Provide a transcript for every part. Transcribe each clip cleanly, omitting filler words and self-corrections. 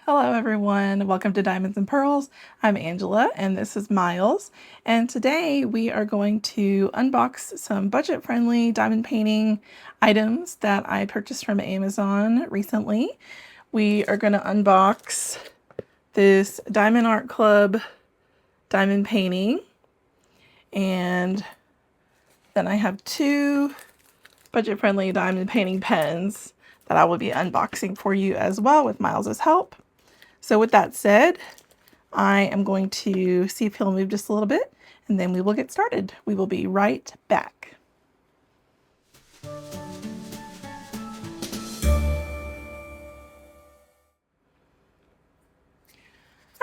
Hello everyone, welcome to Diamonds and Pearls. I'm Angela and this is Miles, and today we are going to unbox some budget-friendly diamond painting items that I purchased from Amazon recently. We are going to unbox this Diamond Art Club diamond painting, and then I have two budget-friendly diamond painting pens that I will be unboxing for you as well with Miles's help. So with that said, I am going to see if he'll move just a little bit, and then we will get started. We will be right back. All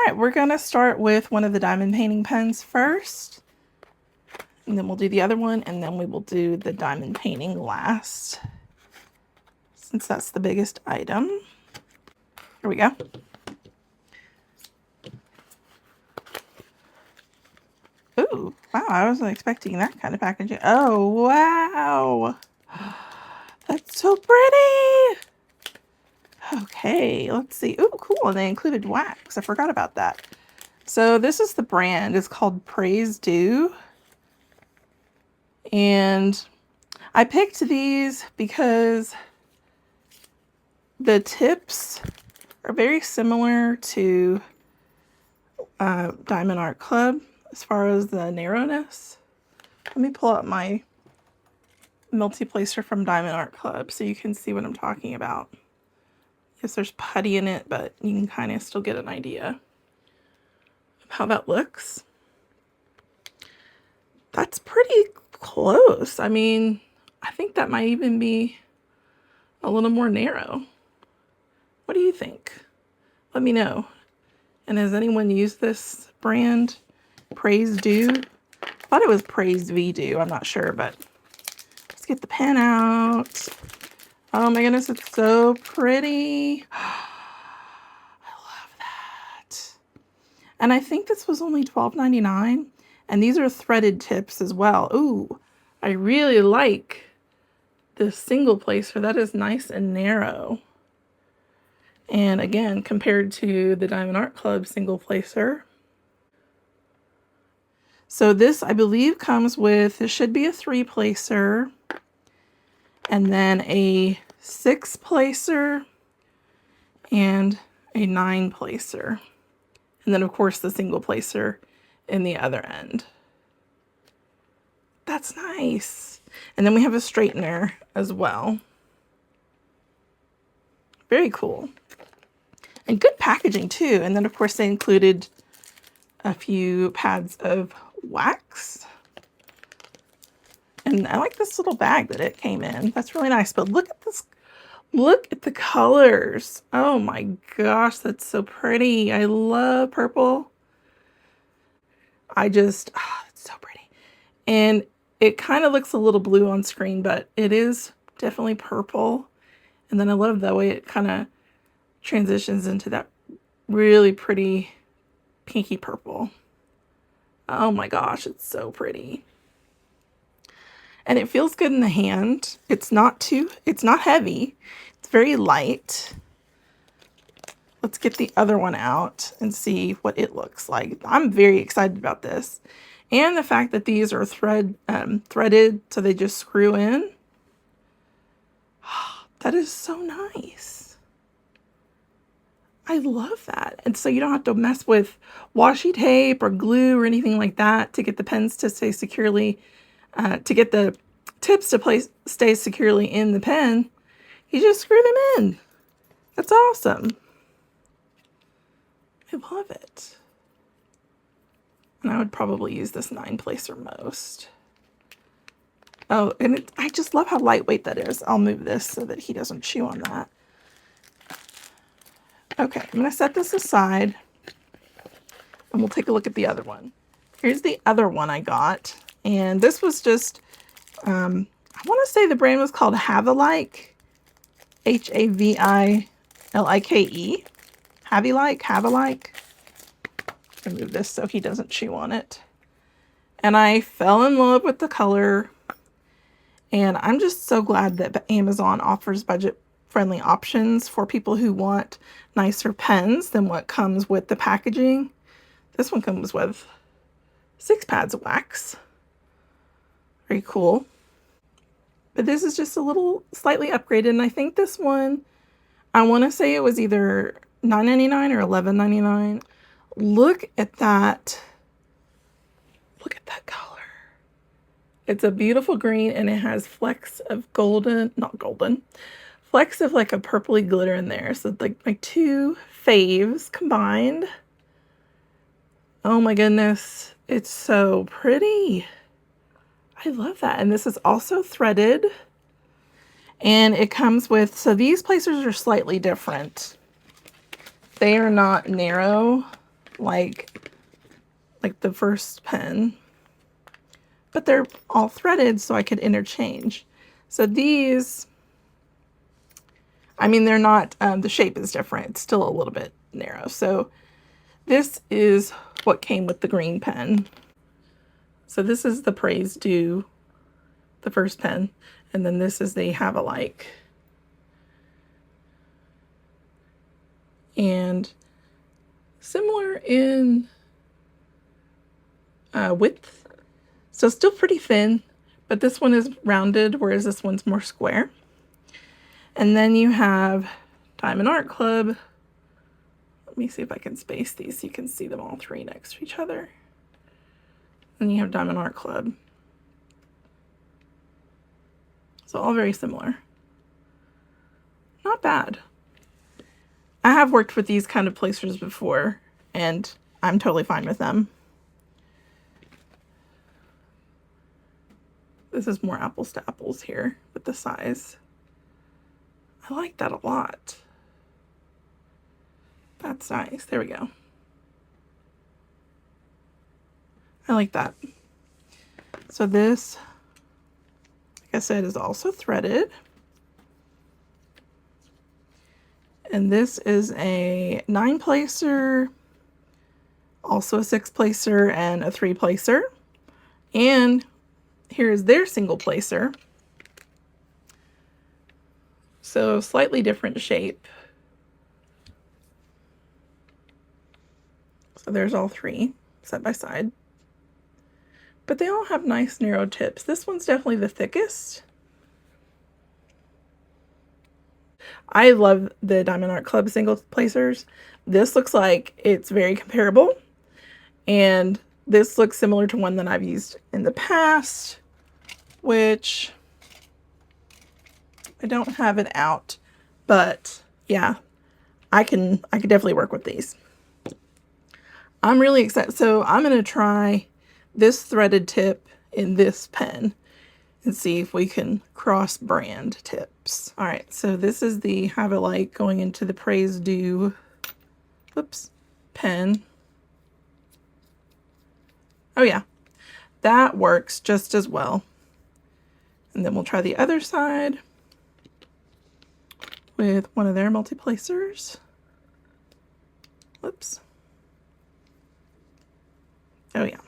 right, we're going to start with one of the diamond painting pens first, and then we'll do the other one, and then we will do the diamond painting last, since that's the biggest item. Here we go. Ooh, wow, I wasn't expecting that kind of packaging. Oh, wow. That's so pretty. Okay, let's see. Ooh, cool. And they included wax. I forgot about that. So this is the brand. It's called Praise Do. And I picked these because the tips are very similar to Diamond Art Club as far as the narrowness. Let me pull up my multi-placer from Diamond Art Club so you can see what I'm talking about. Yes, there's putty in it, but you can kind of still get an idea of how that looks. That's pretty close. I mean, I think that might even be a little more narrow. What do you think? Let me know. And has anyone used this brand? Praise Do? I thought it was Praise V-Do. I'm not sure, but let's get the pen out. Oh my goodness, it's so pretty. I love that. And I think this was only $12.99. And these are threaded tips as well. Ooh, I really like this single placer. That is nice and narrow. And again, compared to the Diamond Art Club single placer. So this, I believe, comes with, this should be a 3-placer, and then a 6-placer, and a 9-placer. And then, of course, the single placer in the other end. That's nice. And then we have a straightener as well. Very cool. And good packaging, too. And then, of course, they included a few pads of wax. And I like this little bag that it came in. That's really nice. But look at this. Look at the colors. Oh my gosh, that's so pretty. I love purple. It's so pretty. And it kind of looks a little blue on screen, but it is definitely purple. And then I love the way it kind of transitions into that really pretty pinky purple. Oh my gosh, it's so pretty. And it feels good in the hand. It's not heavy. It's very light. Let's get the other one out and see what it looks like. I'm very excited about this. And the fact that these are threaded, so they just screw in. That is so nice. I love that. And so you don't have to mess with washi tape or glue or anything like that to get the pens to stay securely, to get the tips to stay securely in the pen. You just screw them in. That's awesome. I love it. And I would probably use this 9-placer most. Oh, and I just love how lightweight that is. I'll move this so that he doesn't chew on that. Okay, I'm going to set this aside, and we'll take a look at the other one. Here's the other one I got, and this was just, I want to say the brand was called Havilike, Havilike, Havilike. I'll move this so he doesn't chew on it. And I fell in love with the color, and I'm just so glad that Amazon offers budget friendly options for people who want nicer pens than what comes with the packaging. This one comes with 6 pads of wax. Very cool. But this is just a little slightly upgraded, and I think this one, I want to say it was either $9.99 or $11.99. Look at that. Look at that color. It's a beautiful green, and it has flecks of golden, not golden, flecks of like a purpley glitter in there. So like my two faves combined. Oh my goodness. It's so pretty. I love that. And this is also threaded. And it comes with, so these placers are slightly different. They are not narrow like the first pen, but they're all threaded so I could interchange. So these, I mean, they're not, the shape is different. It's still a little bit narrow. So this is what came with the green pen. So this is the Praise Do, the first pen. And then this is the Have a Like. And similar in width. So still pretty thin, but this one is rounded, whereas this one's more square. And then you have Diamond Art Club. Let me see if I can space these so you can see them all three next to each other. And you have Diamond Art Club. So all very similar. Not bad. I have worked with these kind of placers before, and I'm totally fine with them. This is more apples to apples here with the size. I like that a lot. That's nice. There we go. I like that. So this, like I said, is also threaded. And this is a 9-placer, also a 6-placer, and a 3-placer. And here's their single placer. So slightly different shape. So there's all three side by side. But they all have nice narrow tips. This one's definitely the thickest. I love the Diamond Art Club single placers. This looks like it's very comparable. And this looks similar to one that I've used in the past, which I don't have it out, but yeah, I could definitely work with these. I'm really excited. So I'm going to try this threaded tip in this pen and see if we can cross brand tips. All right, so this is the Have a Like going into the Praise Do, whoops, pen. Oh yeah, that works just as well. And then we'll try the other side with one of their multi-placers. Whoops. Oh yeah.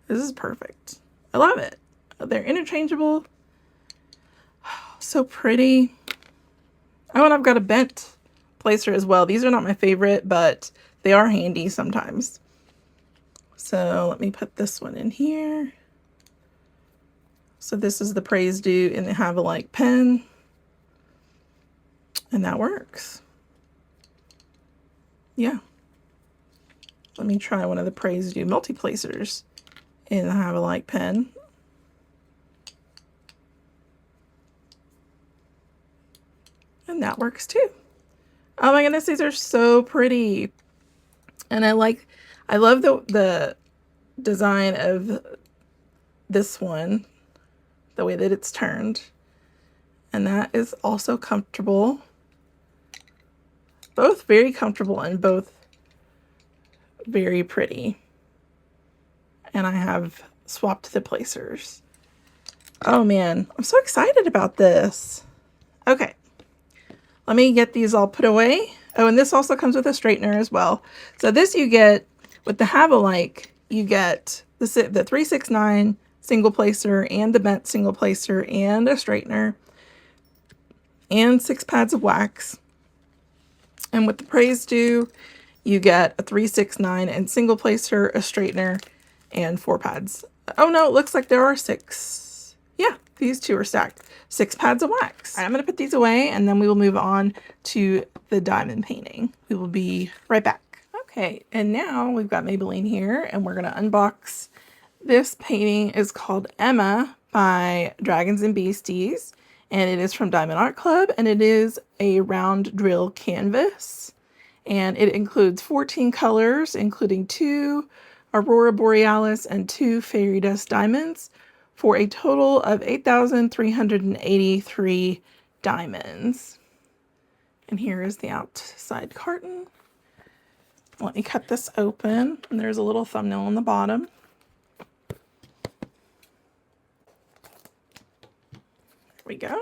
This is perfect. I love it. They're interchangeable. So pretty. Oh, and I've got a bent placer as well. These are not my favorite, but they are handy sometimes. So let me put this one in here. So this is the Praise Do in the Have a Like pen. And that works. Yeah. Let me try one of the Praise Do multi-placers in the Have a Like pen. And that works too. Oh my goodness, these are so pretty. And I love the design of this one, the way that it's turned. And that is also comfortable. Both very comfortable and both very pretty. And I have swapped the placers. Oh man, I'm so excited about this. Okay. Let me get these all put away. Oh, and this also comes with a straightener as well. So this you get, with the Have a Like, you get the 369 single placer and the bent single placer and a straightener. and 6 pads of wax. And with the Praise Do, you get a 3, 6, 9 and single placer, a straightener, and 4 pads. Oh no, it looks like there are 6. Yeah, these 2 are stacked. 6 pads of wax. All right, I'm going to put these away and then we will move on to the diamond painting. We will be right back. Okay, and now we've got Maybelline here and we're going to unbox. This painting is called Emma by Dragons and Beasties, and it is from Diamond Art Club, and it is a round drill canvas, and it includes 14 colors, including 2 Aurora Borealis and 2 Fairy Dust Diamonds, for a total of 8,383 diamonds. And here is the outside carton. Let me cut this open, and there's a little thumbnail on the bottom. There we go.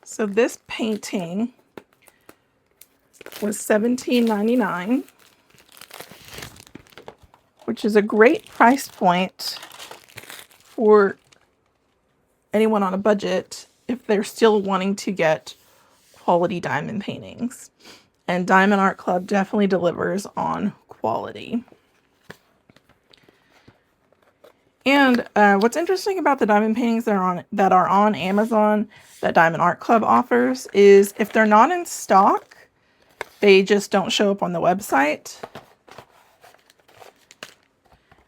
So this painting was $17.99, which is a great price point for anyone on a budget if they're still wanting to get quality diamond paintings. And Diamond Art Club definitely delivers on quality. And what's interesting about the diamond paintings that are on Amazon that Diamond Art Club offers is if they're not in stock, they just don't show up on the website.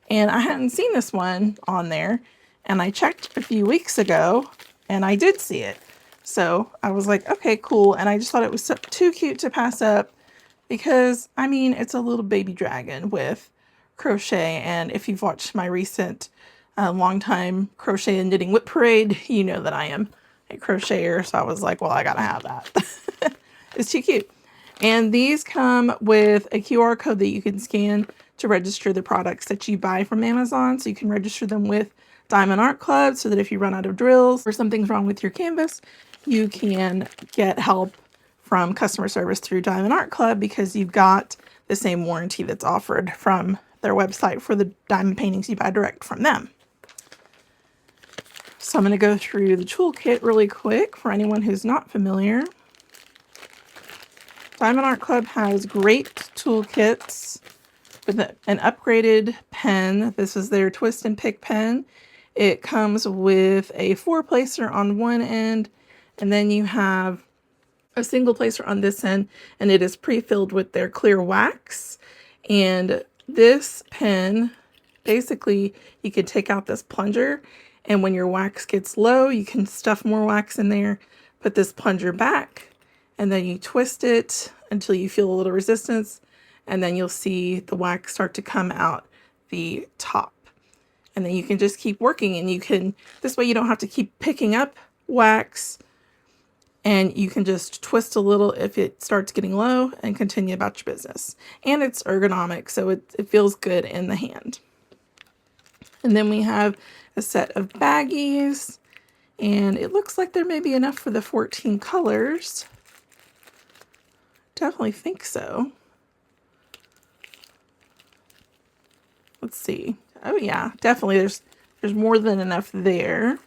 And I hadn't seen this one on there, and I checked a few weeks ago and I did see it. So I was like, okay, cool. And I just thought it was too cute to pass up because, I mean, it's a little baby dragon with crochet. And if you've watched my recent long time crochet and knitting whip parade, you know that I am a crocheter. So I was like, well, I gotta have that. It's too cute. And these come with a QR code that you can scan to register the products that you buy from Amazon. So you can register them with Diamond Art Club so that if you run out of drills or something's wrong with your canvas, you can get help from customer service through Diamond Art Club because you've got the same warranty that's offered from their website for the diamond paintings you buy direct from them. So I'm going to go through the toolkit really quick for anyone who's not familiar. Diamond Art Club has great toolkits with an upgraded pen. This is their Twist and Pick pen. It comes with a 4-placer on one end, and then you have a single placer on this end, and it is pre-filled with their clear wax. And this pen, basically, you can take out this plunger, and when your wax gets low, you can stuff more wax in there, put this plunger back, and then you twist it until you feel a little resistance, and then you'll see the wax start to come out the top. And then you can just keep working, and you can, this way you don't have to keep picking up wax, and you can just twist a little if it starts getting low and continue about your business. And it's ergonomic, so it feels good in the hand. And then we have a set of baggies, and it looks like there may be enough for the 14 colors. Definitely think so. Let's see. Oh yeah, definitely there's more than enough there.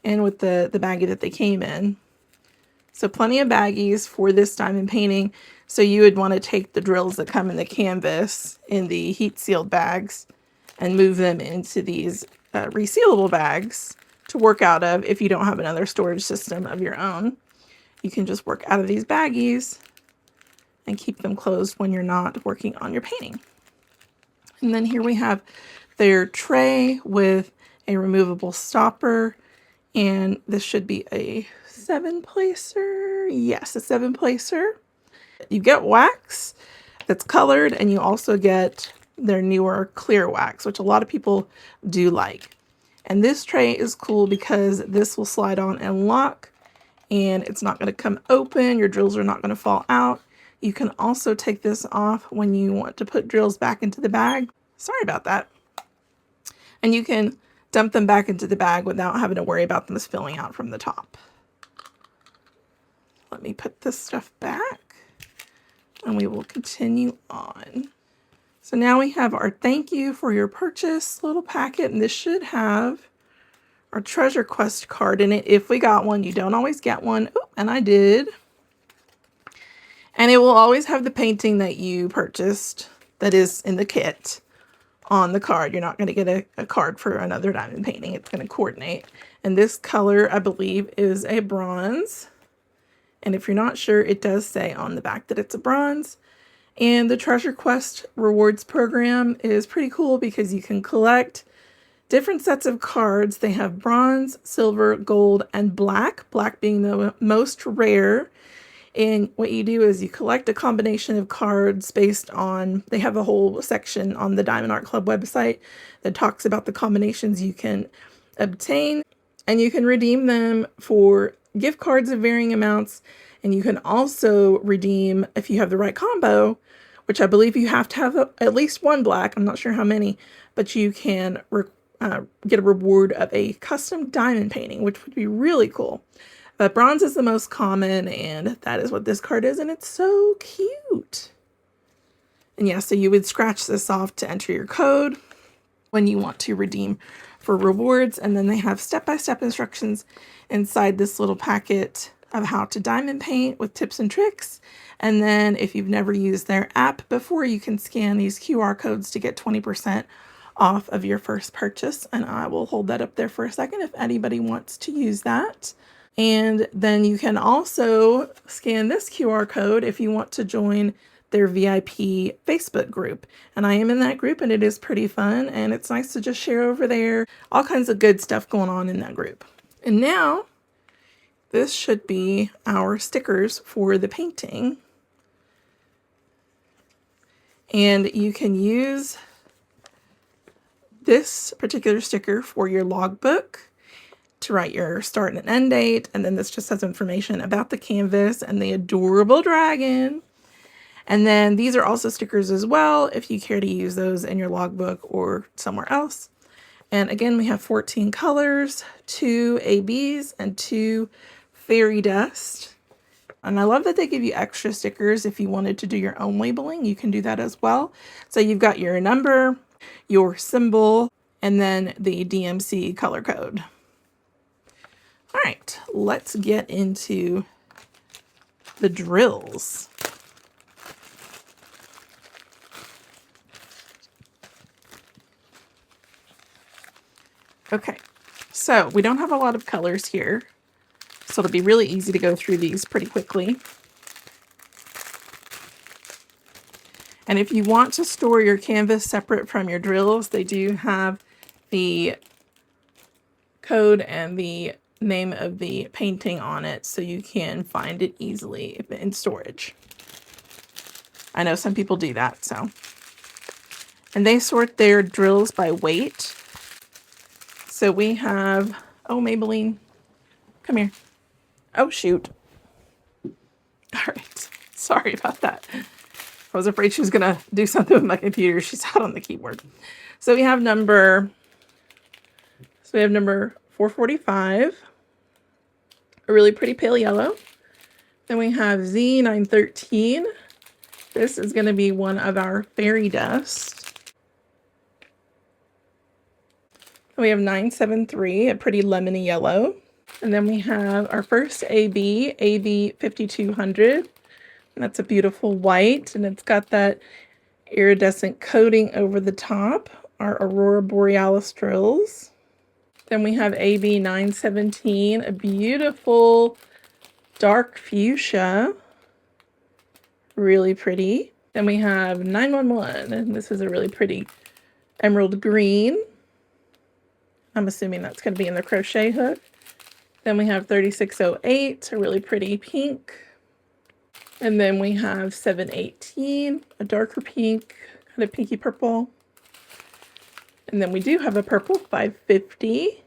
And with the baggie that they came in. So plenty of baggies for this diamond painting. So you would want to take the drills that come in the canvas in the heat sealed bags and move them into these resealable bags to work out of if you don't have another storage system of your own. You can just work out of these baggies and keep them closed when you're not working on your painting. And then here we have their tray with a removable stopper, and this should be a 7-placer. Yes, a 7-placer. You get wax that's colored, and you also get their newer clear wax, which a lot of people do like. And this tray is cool because this will slide on and lock, and it's not going to come open. Your drills are not going to fall out. You can also take this off when you want to put drills back into the bag. Sorry about that. And you can dump them back into the bag without having to worry about them spilling out from the top. Let me put this stuff back and we will continue on. So now we have our thank you for your purchase little packet, and this should have our treasure quest card in it if we got one. You don't always get one. Ooh, and I did. And it will always have the painting that you purchased that is in the kit on the card. You're not going to get a card for another diamond painting. It's going to coordinate. And this color, I believe, is a bronze. And if you're not sure, it does say on the back that it's a bronze. And the Treasure Quest rewards program is pretty cool because you can collect different sets of cards. They have bronze, silver, gold, and black. Black being the most rare. And what you do is you collect a combination of cards based on, they have a whole section on the Diamond Art Club website that talks about the combinations you can obtain. And you can redeem them for gift cards of varying amounts. And you can also redeem, if you have the right combo, which I believe you have to have at least one black. I'm not sure how many, but you can get a reward of a custom diamond painting, which would be really cool. But bronze is the most common, and that is what this card is, and it's so cute. And yeah, so you would scratch this off to enter your code when you want to redeem for rewards, and then they have step-by-step instructions inside this little packet of how to diamond paint with tips and tricks. And then if you've never used their app before, you can scan these QR codes to get 20% off of your first purchase. And I will hold that up there for a second if anybody wants to use that. And then you can also scan this QR code if you want to join their VIP Facebook group. And I am in that group, and it is pretty fun, and it's nice to just share over there. All kinds of good stuff going on in that group. And now this should be our stickers for the painting. And you can use this particular sticker for your logbook to write your start and end date. And then this just has information about the canvas and the adorable dragon. And then these are also stickers as well, if you care to use those in your logbook or somewhere else. And again, we have 14 colors, 2 ABs, and 2 fairy dust. And I love that they give you extra stickers. If you wanted to do your own labeling, you can do that as well. So you've got your number, your symbol, and then the DMC color code. All right, let's get into the drills. Okay, so we don't have a lot of colors here, so it'll be really easy to go through these pretty quickly. And if you want to store your canvas separate from your drills, they do have the code and the name of the painting on it, so you can find it easily in storage. I know some people do that, so. And they sort their drills by weight. So we have, oh, Maybelline, come here. Oh, shoot. All right, sorry about that. I was afraid she was gonna do something with my computer. She's out on the keyboard. So we have number 445, a really pretty pale yellow. Then we have Z913. This is gonna be one of our fairy dust. We have 973, a pretty lemony yellow. And then we have our first AB, AB 5200. And that's a beautiful white, and it's got that iridescent coating over the top, our Aurora Borealis drills. Then we have AB 917, a beautiful dark fuchsia, really pretty. Then we have 911, and this is a really pretty emerald green. I'm assuming that's going to be in the crochet hook. Then we have 3608, a really pretty pink. And then we have 718, a darker pink, kind of pinky purple. And then we do have a purple 550.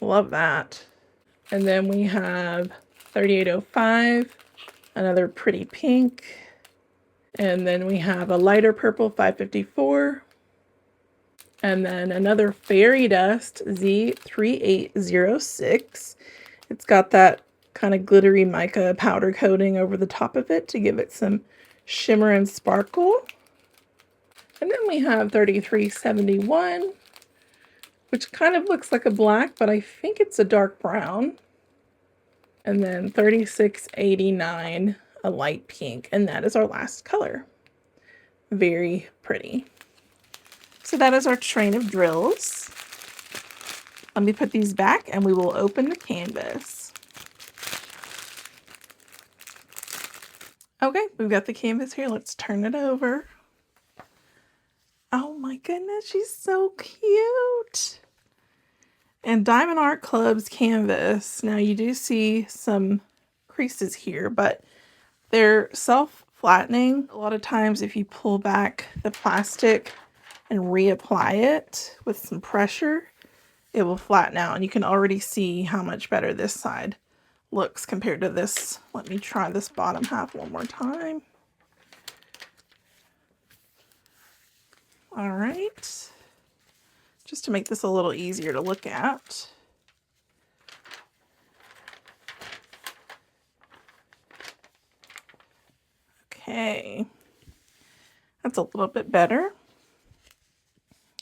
Love that. And then we have 3805, another pretty pink. And then we have a lighter purple 554. And then another fairy dust Z3806. It's got that kind of glittery mica powder coating over the top of it to give it some shimmer and sparkle. And then we have 3371, which kind of looks like a black, but I think it's a dark brown. And then 3689, a light pink, and that is our last color. Very pretty. So that is our train of drills. Let me put these back and we will open the canvas. Okay, we've got the canvas here. Let's turn it over. Oh my goodness, she's so cute. And Diamond Art Club's canvas. Now you do see some creases here, but they're self-flattening. A lot of times if you pull back the plastic and reapply it with some pressure, it will flatten out, and you can already see how much better this side looks compared to this. Let me try this bottom half one more time. All right, just to make this a little easier to look at. Okay, that's a little bit better.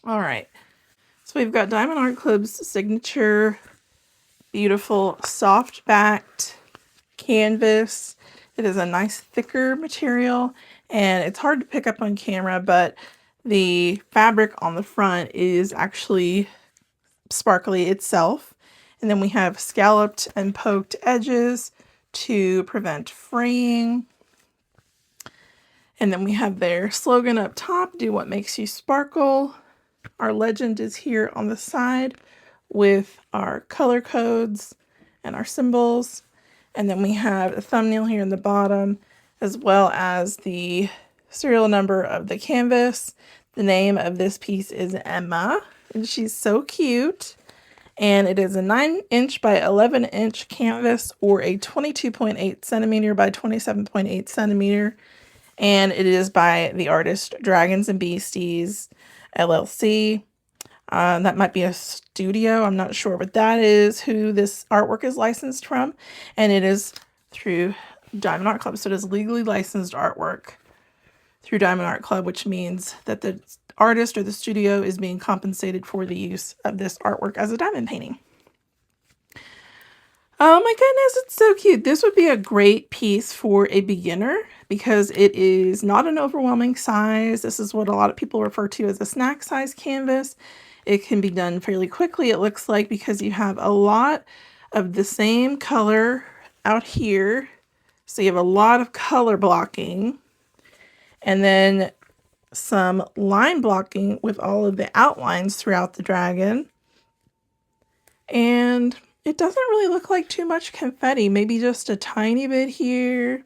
All right, so we've got Diamond Art Club's signature beautiful soft backed canvas. It is a nice thicker material, and it's hard to pick up on camera, but the fabric on the front is actually sparkly itself. And then we have scalloped and poked edges to prevent fraying. And then we have their slogan up top, do what makes you sparkle. Our legend is here on the side with our color codes and our symbols. And then we have a thumbnail here in the bottom, as well as the serial number of the canvas. The name of this piece is Emma, and she's so cute. And it is a 9-inch by 11-inch canvas, or a 22.8 centimeter by 27.8 centimeter. And it is by the artist Dragons and Beasties LLC. That might be a studio, I'm not sure, but that is who this artwork is licensed from, and it is through Diamond Art Club. So it is legally licensed artwork through Diamond Art Club, which means that the artist or the studio is being compensated for the use of this artwork as a diamond painting. Oh my goodness, it's so cute. This would be a great piece for a beginner because it is not an overwhelming size. This is what a lot of people refer to as a snack size canvas. It can be done fairly quickly, it looks like, because you have a lot of the same color out here. So you have a lot of color blocking, and then some line blocking with all of the outlines throughout the dragon. And it doesn't really look like too much confetti, maybe just a tiny bit here,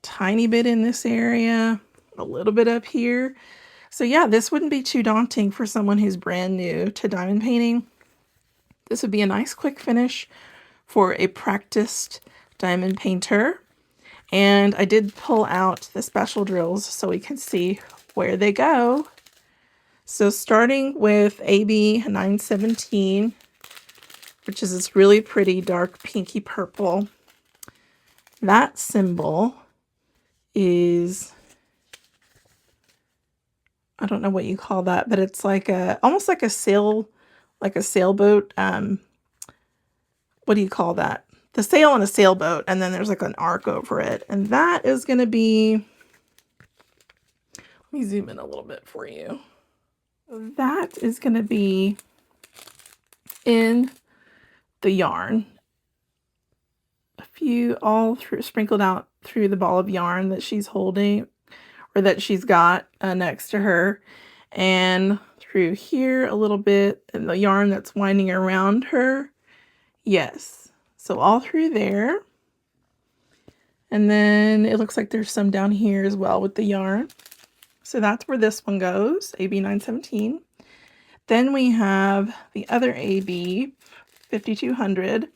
tiny bit in this area, a little bit up here. So yeah, this wouldn't be too daunting for someone who's brand new to diamond painting. This would be a nice quick finish for a practiced diamond painter. And I did pull out the special drills so we can see where they go. So starting with AB 917, which is this really pretty dark pinky purple. That symbol is, I don't know what you call that, but it's like almost like a sailboat. What do you call that? The sail on a sailboat, and then there's like an arc over it. And that is going to be, let me zoom in a little bit for you. That is going to be in the yarn. A few all through, sprinkled out through the ball of yarn that she's holding, or that she's got next to her, and through here a little bit, and the yarn that's winding around her. Yes, so all through there. And then it looks like there's some down here as well with the yarn. So that's where this one goes, AB 917. Then we have the other AB 5200,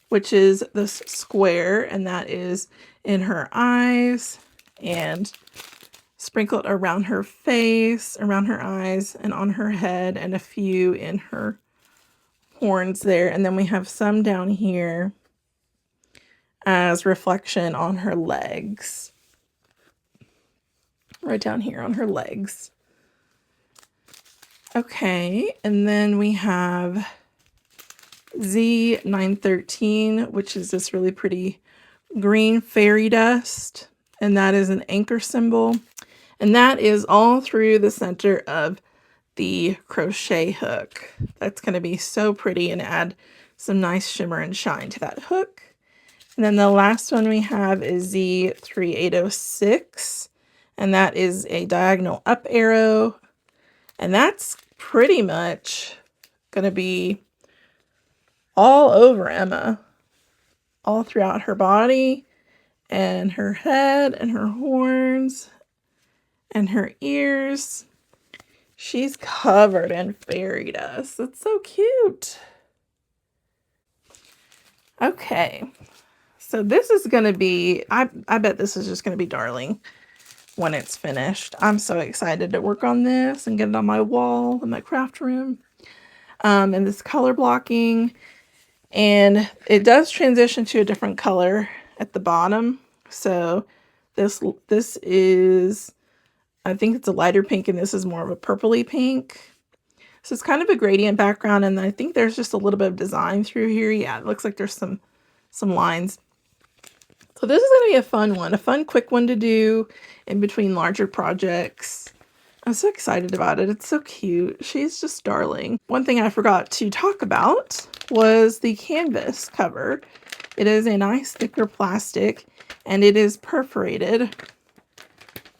which is this square, and that is in her eyes and sprinkled around her face, around her eyes, and on her head, and a few in her horns there. And then we have some down here as reflection on her legs. Right down here on her legs. Okay, and then we have Z913, which is this really pretty green fairy dust, and that is an anchor symbol, and that is all through the center of the crochet hook. That's going to be so pretty and add some nice shimmer and shine to that hook. And then the last one we have is Z3806, and that is a diagonal up arrow, and that's pretty much going to be all over Emma, all throughout her body and her head and her horns and her ears. She's covered in fairy dust. That's so cute. Okay, so this is going to be, I bet this is just going to be darling when it's finished. I'm so excited to work on this and get it on my wall in my craft room. And this color blocking, and it does transition to a different color at the bottom. So this is, I think it's a lighter pink, and this is more of a purpley pink. So it's kind of a gradient background, and I think there's just a little bit of design through here. Yeah, it looks like there's some lines. So this is going to be a fun quick one to do in between larger projects. I'm so excited about it. It's so cute. She's just darling. One thing I forgot to talk about was the canvas cover. It is a nice thicker plastic, and it is perforated.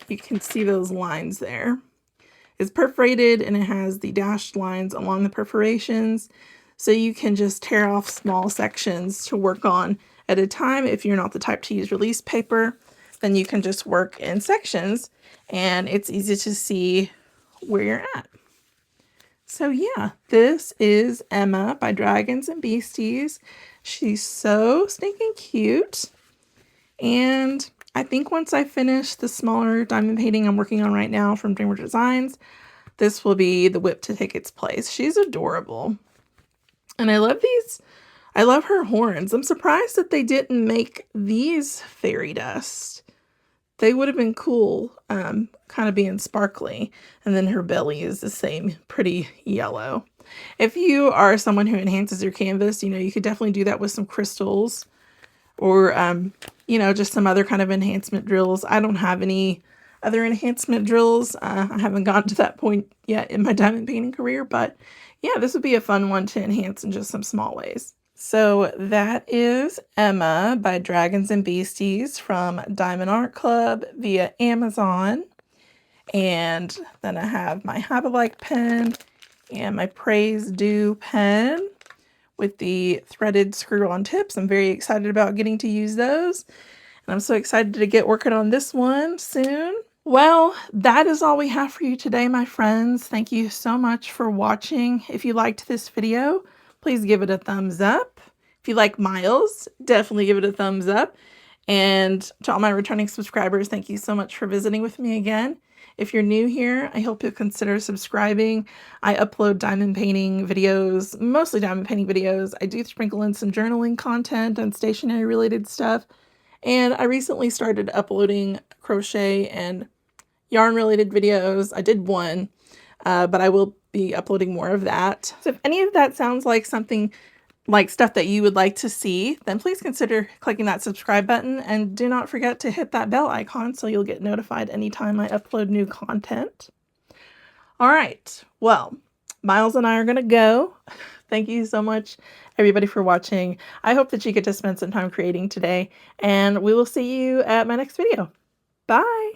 You can see those lines there. It's perforated, and it has the dashed lines along the perforations, so you can just tear off small sections to work on at a time. If you're not the type to use release paper, then you can just work in sections, and it's easy to see where you're at. So yeah, this is Emma by Dragons and Beasties. She's so stinking cute, and I think once I finish the smaller diamond painting I'm working on right now from Dreamer Designs, this will be the whip to take its place. She's adorable. And I love these. I love her horns. I'm surprised that they didn't make these fairy dust. They would have been cool, kind of being sparkly. And then her belly is the same pretty yellow. If you are someone who enhances your canvas, you know, you could definitely do that with some crystals, or, you know, just some other kind of enhancement drills. I don't have any other enhancement drills. I haven't gotten to that point yet in my diamond painting career, but yeah, this would be a fun one to enhance in just some small ways. So that is Emma by Dragons and Beasties from Diamond Art Club via Amazon. And then I have my Have-A-Like pen and my Praise Due pen with the threaded screw-on tips. I'm very excited about getting to use those. And I'm so excited to get working on this one soon. Well, that is all we have for you today, my friends. Thank you so much for watching. If you liked this video, please give it a thumbs up. If you like Miles, definitely give it a thumbs up. And to all my returning subscribers, thank you so much for visiting with me again. If you're new here, I hope you'll consider subscribing. I upload diamond painting videos, mostly diamond painting videos. I do sprinkle in some journaling content and stationery related stuff. And I recently started uploading crochet and yarn related videos. I did one, but I will be uploading more of that. So if any of that sounds like something like stuff that you would like to see, then please consider clicking that subscribe button, and do not forget to hit that bell icon so you'll get notified anytime I upload new content. All right, well, Miles and I are gonna go. Thank you so much, everybody, for watching. I hope that you get to spend some time creating today, and we will see you at my next video. Bye.